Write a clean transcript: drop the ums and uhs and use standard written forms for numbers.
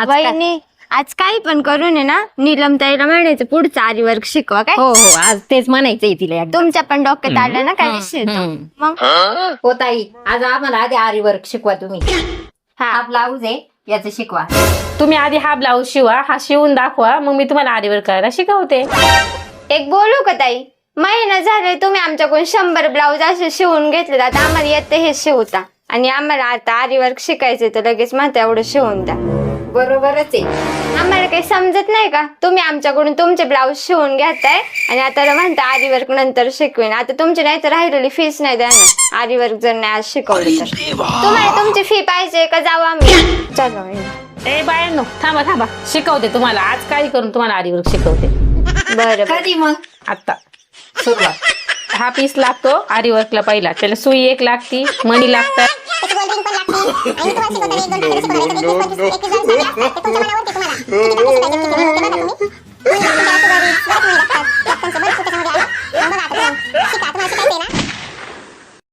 वहिनी आज काही पण करून आहे ना नीलम ताईला म्हणायचं पुढचं आरी वर्क शिकवा काय. हो हो आज तेच म्हणायचंय तिला एकदा. तुमच्या पण डोक्यात आलं ना काय विषय तो. मग हो ताई आज आम्हाला आधी आरी वर्क शिकवा तुम्ही. हा हा ब्लाऊज आहे याचं शिकवा. तुम्ही आधी हा ब्लाऊज शिवा, हा शिवून दाखवा, मग मी तुम्हाला आरीवर करायला शिकवते. एक बोलू का ताई, महिना झाले तुम्ही आमच्याकडून 100 ब्लाऊज असे शिवून घेतले, आता आम्हाला येते हे शिवता आणि आम्हाला आता आरी वर्क शिकायचंय तर लगेच म्हणता एवढं शिवून द्या. बरोबरच आहे. आम्हाला काही समजत नाही का, तुम्ही आमच्याकडून तुमचे ब्लाऊज शिवून घेताय आणि आता म्हणता आरी वर्क नंतर शिकवेन. आता तुमची नाही तर राहिलेली फीस नाही देणार आरी वर्क जर नाही आज शिकवली तर. तुम्हाला तुमची फी पाहिजे का जाऊ आम्ही. चलो ए बायांनो थांबा थांबा, शिकवते तुम्हाला आज काही करून तुम्हाला आरीवर शिकवते. बरं कधी मग आता सुरुवात. हा पीस लागतो आरीवर्कला पहिला, त्याला सुई एक लागती, मणी लागतात. त्याची गोल्ड रिंग पण लागते आणि तुम्हाला शिकवताना 1 2 शिकवणार 20 25 30 40 50 तुमच्या मनावरती तुम्हाला किती